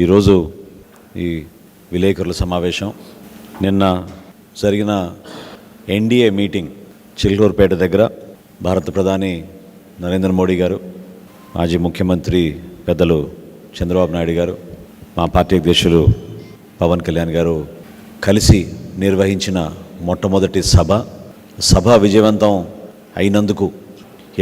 ఈరోజు ఈ విలేకరుల సమావేశం నిన్న జరిగిన ఎన్డీఏ మీటింగ్ చిలుకూరుపేట దగ్గర భారత ప్రధాని నరేంద్ర మోడీ గారు, మాజీ ముఖ్యమంత్రి పెద్దలు చంద్రబాబు నాయుడు గారు, మా పార్టీ అధ్యక్షులు పవన్ కళ్యాణ్ గారు కలిసి నిర్వహించిన మొట్టమొదటి సభ విజయవంతం అయినందుకు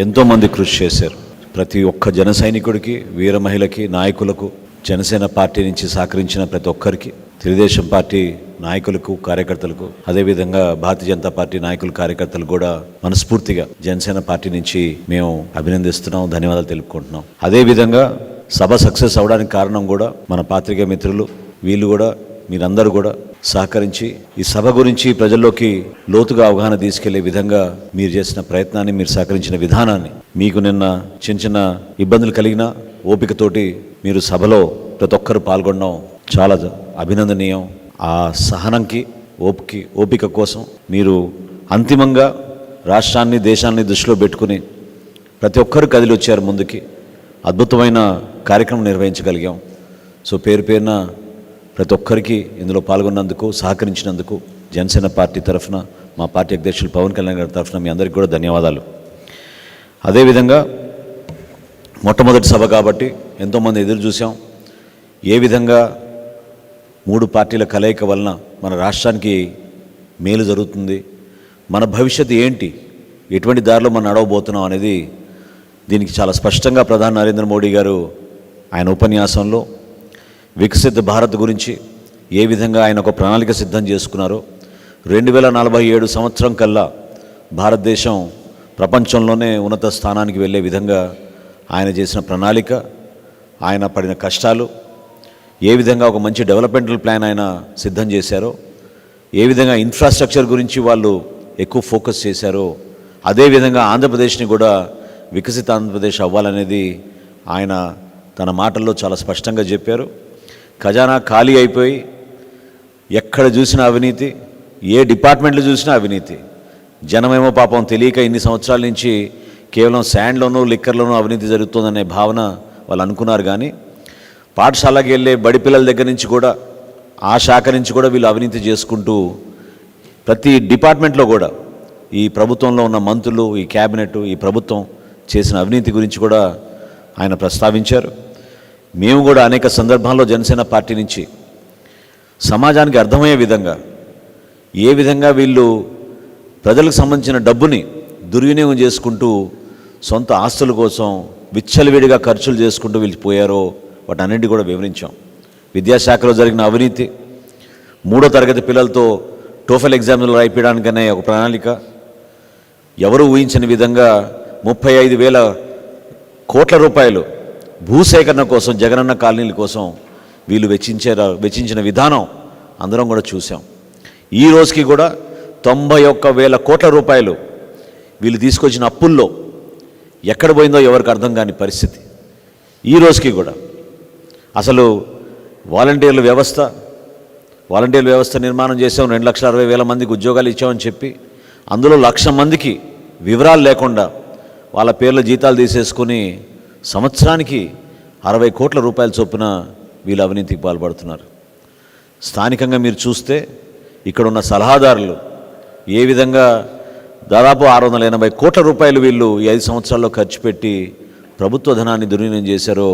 ఎంతోమంది కృషి చేశారు. ప్రతి ఒక్క జన సైనికుడికి, వీర మహిళకి, నాయకులకు, జనసేన పార్టీ నుంచి సహకరించిన ప్రతి ఒక్కరికి, తెలుగుదేశం పార్టీ నాయకులకు, కార్యకర్తలకు, అదేవిధంగా భారతీయ జనతా పార్టీ నాయకులు, కార్యకర్తలు కూడా మనస్ఫూర్తిగా జనసేన పార్టీ నుంచి మేము అభినందిస్తున్నాం, ధన్యవాదాలు తెలుపుకుంటున్నాం. అదేవిధంగా సభ సక్సెస్ అవడానికి కారణం కూడా మన పాత్రికేయ మిత్రులు, వీళ్ళు కూడా, మీరందరూ కూడా సహకరించి ఈ సభ గురించి ప్రజల్లోకి లోతుగా అవగాహన తీసుకెళ్లే విధంగా మీరు చేసిన ప్రయత్నాన్ని, మీరు సహకరించిన విధానాన్ని, మీకు నిన్న చిన్న చిన్న ఇబ్బందులు కలిగిన ఓపికతోటి మీరు సభలో ప్రతి ఒక్కరు పాల్గొనడం చాలా అభినందనీయం. ఆ సహనంకి, ఓపిక కోసం మీరు అంతిమంగా రాష్ట్రాన్ని, దేశాన్ని దృష్టిలో పెట్టుకుని ప్రతి ఒక్కరు కదిలి వచ్చారు ముందుకి. అద్భుతమైన కార్యక్రమం నిర్వహించగలిగాం. సో పేరున ప్రతి ఒక్కరికి ఇందులో పాల్గొన్నందుకు, సహకరించినందుకు జనసేన పార్టీ తరఫున, మా పార్టీ అధ్యక్షులు పవన్ కళ్యాణ్ గారి తరఫున మీ అందరికీ కూడా ధన్యవాదాలు. అదేవిధంగా మొట్టమొదటి సభ కాబట్టి ఎంతోమంది ఎదురు చూసాం. ఏ విధంగా 3 పార్టీల కలయిక వలన మన రాష్ట్రానికి మేలు జరుగుతుంది, మన భవిష్యత్తు ఏంటి, ఎటువంటి దారిలో మనం నడవబోతున్నాం అనేది దీనికి చాలా స్పష్టంగా ప్రధాని నరేంద్ర మోడీ గారు ఆయన ఉపన్యాసంలో వికసిత భారత్ గురించి ఏ విధంగా ఆయన ఒక ప్రణాళిక సిద్ధం చేసుకున్నారో, 2047 సంవత్సరం కల్లా భారతదేశం ప్రపంచంలోనే ఉన్నత స్థానానికి వెళ్ళే విధంగా ఆయన చేసిన ప్రణాళిక, ఆయన పడిన కష్టాలు, ఏ విధంగా ఒక మంచి డెవలప్మెంటల్ ప్లాన్ ఆయన సిద్ధం చేశారో, ఏ విధంగా ఇన్ఫ్రాస్ట్రక్చర్ గురించి వాళ్ళు ఎక్కువ ఫోకస్ చేశారో, అదేవిధంగా ఆంధ్రప్రదేశ్ని కూడా వికసిత ఆంధ్రప్రదేశ్ అవ్వాలనేది ఆయన తన మాటల్లో చాలా స్పష్టంగా చెప్పారు. ఖజానా ఖాళీ అయిపోయి ఎక్కడ చూసినా అవినీతి, ఏ డిపార్ట్మెంట్లో చూసినా అవినీతి. జనమేమో పాపం తెలియక ఇన్ని సంవత్సరాల నుంచి కేవలం శాండ్లోనూ, లిక్కర్లోనూ అవినీతి జరుగుతుందనే భావన వాళ్ళు అనుకున్నారు. కానీ పాఠశాలకి వెళ్ళే బడి పిల్లల దగ్గర నుంచి కూడా, ఆ శాఖ నుంచి కూడా వీళ్ళు అవినీతి చేసుకుంటూ ప్రతి డిపార్ట్మెంట్లో కూడా ఈ ప్రభుత్వంలో ఉన్న మంత్రులు, ఈ క్యాబినెట్, ఈ ప్రభుత్వం చేసిన అవినీతి గురించి కూడా ఆయన ప్రస్తావించారు. మేము కూడా అనేక సందర్భాల్లో జనసేన పార్టీ నుంచి సమాజానికి అర్థమయ్యే విధంగా, ఏ విధంగా వీళ్ళు ప్రజలకు సంబంధించిన డబ్బుని దుర్వినియోగం చేసుకుంటూ సొంత ఆస్తుల కోసం విచ్చలవిడిగా ఖర్చులు చేసుకుంటూ వీళ్ళు పోయారో వాటన్నింటినీ కూడా వివరించాం. విద్యాశాఖలో జరిగిన అవినీతి, 3వ తరగతి పిల్లలతో టోఫెల్ ఎగ్జామ్లు రాయిపించడానికనే ఒక ప్రణాళిక, ఎవరు ఊహించని విధంగా 35,000 కోట్ల రూపాయలు భూసేకరణ కోసం, జగనన్న కాలనీల కోసం వీళ్ళు వెచ్చించిన విధానం అందరం కూడా చూసాం. ఈ రోజుకి కూడా 91,000 కోట్ల రూపాయలు వీళ్ళు తీసుకొచ్చిన అప్పుల్లో ఎక్కడ పోయిందో ఎవరికి అర్థం కాని పరిస్థితి. ఈ రోజుకి కూడా అసలు వాలంటీర్ల వ్యవస్థ నిర్మాణం చేసాం, 2,60,000 మందికి ఉద్యోగాలు ఇచ్చామని చెప్పి అందులో 1,00,000 మందికి వివరాలు లేకుండా వాళ్ళ పేర్ల జీతాలు తీసేసుకొని సంవత్సరానికి 60 కోట్ల రూపాయల చొప్పున వీళ్ళు అవినీతికి పాల్పడుతున్నారు. స్థానికంగా మీరు చూస్తే ఇక్కడ ఉన్న సలహాదారులు ఏ విధంగా దాదాపు 680 కోట్ల రూపాయలు వీళ్ళు ఈ 5 సంవత్సరాల్లో ఖర్చు పెట్టి ప్రభుత్వ ధనాన్ని దుర్వినియోగం చేశారో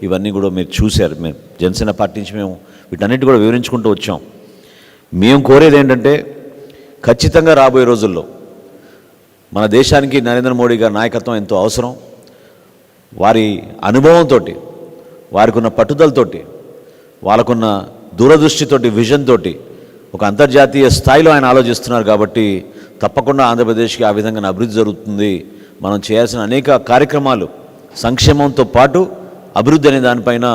ఇవన్నీ కూడా మీరు చూశారు. మేము జనసేన పార్టీ నుంచి మేము వీటన్నిటి కూడా వివరించుకుంటూ వచ్చాం. మేము కోరేది ఏంటంటే, ఖచ్చితంగా రాబోయే రోజుల్లో మన దేశానికి నరేంద్ర మోడీ గారి నాయకత్వం ఎంతో అవసరం. వారి అనుభవంతో, వారికి ఉన్న పట్టుదలతోటి, వాళ్ళకున్న దూరదృష్టితోటి, విజన్ తోటి ఒక అంతర్జాతీయ స్థాయిలో ఆయన ఆలోచిస్తున్నారు. కాబట్టి తప్పకుండా ఆంధ్రప్రదేశ్కి ఆ విధంగా అభివృద్ధి జరుగుతుంది. మనం చేయాల్సిన అనేక కార్యక్రమాలు, సంక్షేమంతో పాటు అభివృద్ధి అనే దానిపైన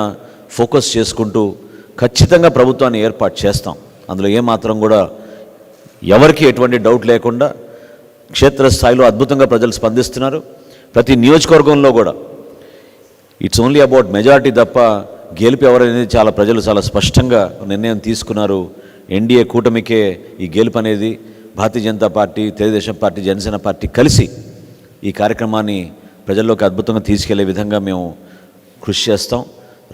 ఫోకస్ చేసుకుంటూ ఖచ్చితంగా ప్రభుత్వాన్ని ఏర్పాటు చేస్తాం. అందులో ఏమాత్రం కూడా ఎవరికి ఎటువంటి డౌట్ లేకుండా క్షేత్రస్థాయిలో అద్భుతంగా ప్రజలు స్పందిస్తున్నారు. ప్రతి నియోజకవర్గంలో కూడా ఇట్స్ ఓన్లీ అబౌట్ మెజారిటీ తప్ప గెలుపు ఎవరనేది ప్రజలు చాలా స్పష్టంగా నిర్ణయం తీసుకున్నారు. ఎన్డీఏ కూటమికే ఈ గెలుపు అనేది. Bharatiya Janata party, Telugu Desam party, Janasena party కలిసి ఈ కార్యక్రమాన్ని ప్రజల్లోకి అద్భుతంగా తీసుకెళ్లే విధంగా మేము కృషి చేస్తాం.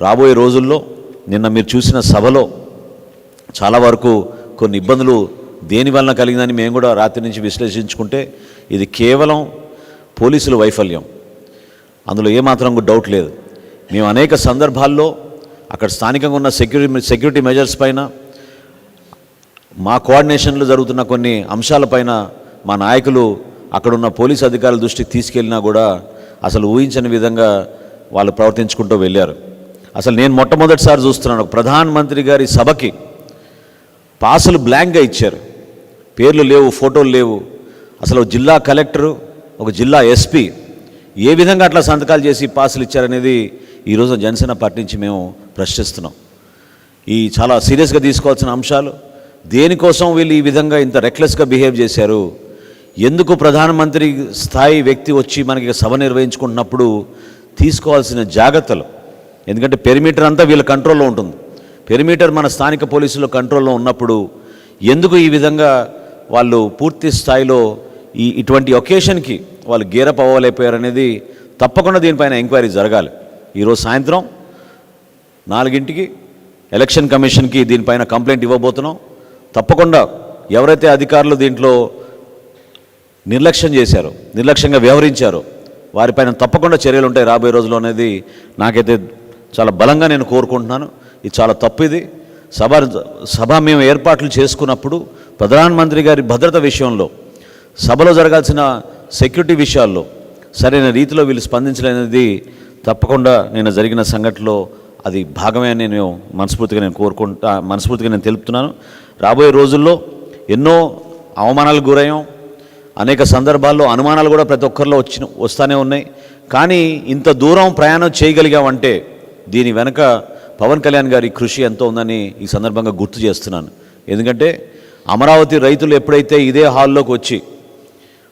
రాబోయే రోజుల్లో నిన్న మీరు చూసిన సభలో చాలా వరకు కొన్ని ఇబ్బందులు దేని వలన కలిగిందని మేము కూడా రాత్రి నుంచి విశ్లేషించుకుంటే ఇది కేవలం పోలీసుల వైఫల్యం, అందులో ఏమాత్రం డౌట్ లేదు. మేము అనేక సందర్భాల్లో అక్కడ స్థానికంగా ఉన్న సెక్యూరిటీ మెజర్స్ పైన, మా కోఆర్డినేషన్లో జరుగుతున్న కొన్ని అంశాలపైన మా నాయకులు అక్కడున్న పోలీసు అధికారుల దృష్టికి తీసుకెళ్ళినా కూడా అసలు ఊహించని విధంగా వాళ్ళు ప్రవర్తించుకుంటూ వెళ్ళారు. అసలు నేను మొట్టమొదటిసారి చూస్తున్నాను, ప్రధానమంత్రి గారి సభకి పాసులు బ్లాంక్గా ఇచ్చారు, పేర్లు లేవు, ఫోటోలు లేవు. అసలు జిల్లా కలెక్టరు, ఒక జిల్లా ఎస్పీ ఏ విధంగా అట్లా సంతకాలు చేసి పాసులు ఇచ్చారనేది ఈరోజు జనసేన పార్టీ నుంచి మేము ప్రశ్నిస్తున్నాం. ఈ చాలా సీరియస్గా తీసుకోవాల్సిన అంశాలు. దేనికోసం వీళ్ళు ఈ విధంగా ఇంత రెక్లెస్గా బిహేవ్ చేశారు? ఎందుకు ప్రధానమంత్రి స్థాయి వ్యక్తి వచ్చి మనకి సభ నిర్వహించుకుంటున్నప్పుడు తీసుకోవాల్సిన జాగ్రత్తలు, ఎందుకంటే పెరిమీటర్ అంతా వీళ్ళ కంట్రోల్లో ఉంటుంది. పెరిమీటర్ మన స్థానిక పోలీసుల కంట్రోల్లో ఉన్నప్పుడు ఎందుకు ఈ విధంగా వాళ్ళు పూర్తి స్థాయిలో ఇటువంటి ఒకేషన్కి వాళ్ళు గేరప్ అవ్వలేకపోయారనేది తప్పకుండా దీనిపైన ఎంక్వైరీ జరగాలి. ఈరోజు సాయంత్రం 4 ఎలక్షన్ కమిషన్కి దీనిపైన కంప్లైంట్ ఇవ్వబోతున్నాం. తప్పకుండా ఎవరైతే అధికారులు దీంట్లో నిర్లక్ష్యంగా వ్యవహరించారో వారిపైన తప్పకుండా చర్యలు ఉంటాయి రాబోయే రోజుల్లో అనేది నాకైతే చాలా బలంగా నేను కోరుకుంటున్నాను. ఇది చాలా తప్పు. ఇది సభ మేము ఏర్పాట్లు చేసుకున్నప్పుడు ప్రధానమంత్రి గారి భద్రత విషయంలో, సభలో జరగాల్సిన సెక్యూరిటీ విషయాల్లో సరైన రీతిలో వీళ్ళు స్పందించలేనిది తప్పకుండా నేను జరిగిన సంఘటనలో అది భాగమే అని నేను మనస్ఫూర్తిగా నేను తెలుపుతున్నాను. రాబోయే రోజుల్లో ఎన్నో అవమానాలకు గురయ్యాం, అనేక సందర్భాల్లో అనుమానాలు కూడా ప్రతి ఒక్కరిలో వస్తూనే ఉన్నాయి. కానీ ఇంత దూరం ప్రయాణం చేయగలిగామంటే దీని వెనక పవన్ కళ్యాణ్ గారి కృషి ఎంతో ఉందని ఈ సందర్భంగా గుర్తు చేస్తున్నాను. ఎందుకంటే అమరావతి రైతులు ఎప్పుడైతే ఇదే హాల్లోకి వచ్చి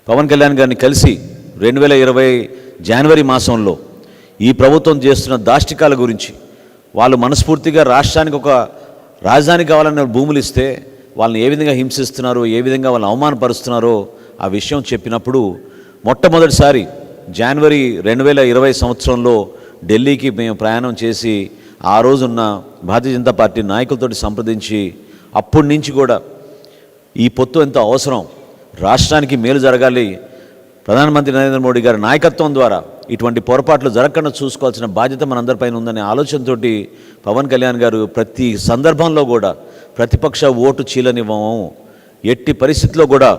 పవన్ కళ్యాణ్ గారిని కలిసి 2020 జనవరి మాసంలో ఈ ప్రభుత్వం చేస్తున్న దాష్టికాల గురించి, వాళ్ళు మనస్ఫూర్తిగా రాష్ట్రానికి ఒక రాజధాని కావాలన్న భూములు ఇస్తే వాళ్ళని ఏ విధంగా హింసిస్తున్నారో, ఏ విధంగా వాళ్ళని అవమానపరుస్తున్నారో ఆ విషయం చెప్పినప్పుడు మొట్టమొదటిసారి జనవరి 2020 సంవత్సరంలో ఢిల్లీకి మేము ప్రయాణం చేసి ఆ రోజున్న భారతీయ జనతా పార్టీ నాయకులతో సంప్రదించి అప్పటి నుంచి కూడా ఈ పొత్తు ఎంత అవసరం, రాష్ట్రానికి మేలు జరగాలి, ప్రధానమంత్రి నరేంద్ర మోడీ గారి నాయకత్వం ద్వారా ఇటువంటి పొరపాట్లు జరగకుండా చూసుకోవాల్సిన బాధ్యత మనందరిపైన ఉందనే ఆలోచనతోటి పవన్ కళ్యాణ్ గారు ప్రతి సందర్భంలో కూడా ప్రతిపక్ష ఓటు చీలనివ్వము, ఎట్టి పరిస్థితుల్లో కూడా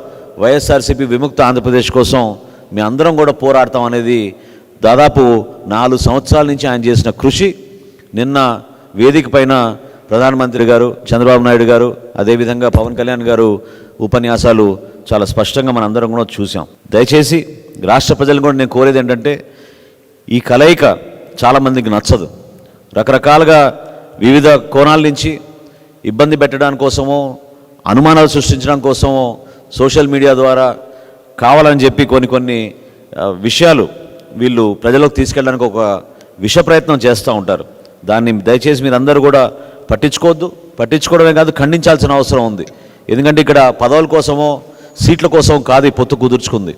వైఎస్ఆర్సీపీ విముక్త ఆంధ్రప్రదేశ్ కోసం మీ అందరం కూడా పోరాడతాం అనేది దాదాపు 4 సంవత్సరాల నుంచి ఆయన చేసిన కృషి. నిన్న వేదిక పైన ప్రధానమంత్రి గారు, చంద్రబాబు నాయుడు గారు, అదేవిధంగా పవన్ కళ్యాణ్ గారు ఉపన్యాసాలు చాలా స్పష్టంగా మన అందరం కూడా చూసాం. దయచేసి రాష్ట్ర ప్రజలు కూడా నేను కోరేది ఏంటంటే, ఈ కలయిక చాలామందికి నచ్చదు. రకరకాలుగా వివిధ కోణాల నుంచి ఇబ్బంది పెట్టడానికి కోసమో, అనుమానాలు సృష్టించడం కోసమో సోషల్ మీడియా ద్వారా కావాలని చెప్పి కొన్ని విషయాలు వీళ్ళు ప్రజలకు తీసుకెళ్ళడానికి ఒక విష ప్రయత్నం చేస్తూ ఉంటారు. దాన్ని దయచేసి మీరు అందరూ కూడా పట్టించుకోవడమే కాదు, ఖండించాల్సిన అవసరం ఉంది. ఎందుకంటే ఇక్కడ పదవుల కోసమో సీట్ల కోసం కాదు ఈ పొత్తు కుదుర్చుకుంది.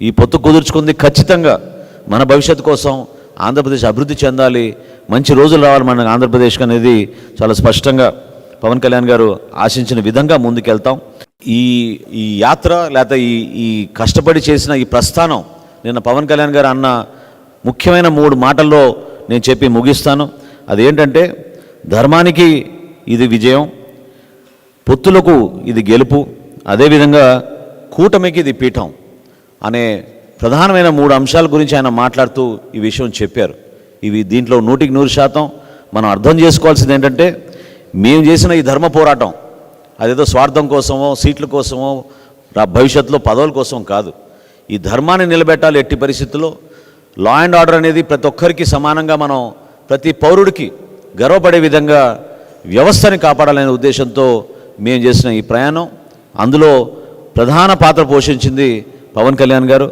ఈ పొత్తు కుదుర్చుకుంది ఖచ్చితంగా మన భవిష్యత్తు కోసం, ఆంధ్రప్రదేశ్ అభివృద్ధి చెందాలి, మంచి రోజులు రావాలి మన ఆంధ్రప్రదేశ్కి అనేది చాలా స్పష్టంగా పవన్ కళ్యాణ్ గారు ఆశించిన విధంగా ముందుకెళ్తాం. ఈ యాత్ర లేకపోతే ఈ కష్టపడి చేసిన ఈ ప్రస్థానం నిన్న పవన్ కళ్యాణ్ గారు అన్న ముఖ్యమైన 3 మాటల్లో నేను చెప్పి ముగిస్తాను. అదేంటంటే, ధర్మానికి ఇది విజయం, పొత్తులకు ఇది గెలుపు, అదేవిధంగా కూటమికి ఇది పీఠం అనే ప్రధానమైన 3 అంశాల గురించి ఆయన మాట్లాడుతూ ఈ విషయం చెప్పారు. ఇవి దీంట్లో 100% మనం అర్థం చేసుకోవాల్సింది ఏంటంటే, మేము చేసిన ఈ ధర్మ పోరాటం అదేదో స్వార్థం కోసమో, సీట్ల కోసమో, భవిష్యత్తులో పదవుల కోసం కాదు. ఈ ధర్మాన్ని నిలబెట్టాలి. ఎట్టి పరిస్థితుల్లో లా అండ్ ఆర్డర్ అనేది ప్రతి ఒక్కరికి సమానంగా, మనం ప్రతి పౌరుడికి గర్వపడే విధంగా వ్యవస్థని కాపాడాలనే ఉద్దేశంతో మేము చేసిన ఈ ప్రయాణం, అందులో ప్రధాన పాత్ర పోషించింది పవన్ కళ్యాణ్ గారు.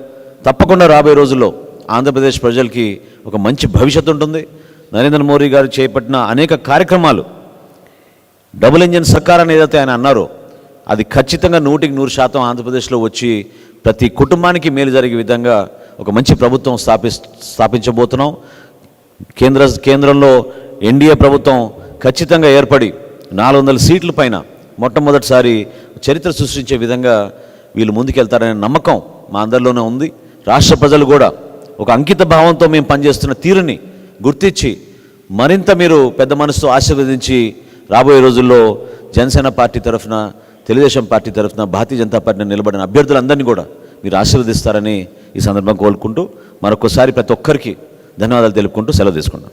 తప్పకుండా రాబోయే రోజుల్లో ఆంధ్రప్రదేశ్ ప్రజలకి ఒక మంచి భవిష్యత్తు ఉంటుంది. నరేంద్ర మోడీ గారు చేపట్టిన అనేక కార్యక్రమాలు, డబుల్ ఇంజిన్ సర్కార్ అని ఏదైతే ఆయన అన్నారో అది ఖచ్చితంగా 100% ఆంధ్రప్రదేశ్లో వచ్చి ప్రతి కుటుంబానికి మేలు జరిగే విధంగా ఒక మంచి ప్రభుత్వం స్థాపించబోతున్నాం. కేంద్రంలో ఎన్డీఏ ప్రభుత్వం ఖచ్చితంగా ఏర్పడి 400 సీట్ల పైన మొట్టమొదటిసారి చరిత్ర సృష్టించే విధంగా వీళ్ళు ముందుకెళ్తారనే నమ్మకం మా అందరిలోనే ఉంది. రాష్ట్ర ప్రజలు కూడా ఒక అంకిత భావంతో మేము పనిచేస్తున్న తీరుని గుర్తించి మరింత మీరు పెద్ద మనసుతో ఆశీర్వదించి రాబోయే రోజుల్లో జనసేన పార్టీ తరఫున, తెలుగుదేశం పార్టీ తరఫున, భారతీయ జనతా పార్టీని నిలబడిన అభ్యర్థులందరినీ కూడా మీరు ఆశీర్వదిస్తారని ఈ సందర్భంగా కోరుకుంటూ మరొకసారి ప్రతి ఒక్కరికి ధన్యవాదాలు తెలుపుకుంటూ సెలవు తీసుకుంటాం.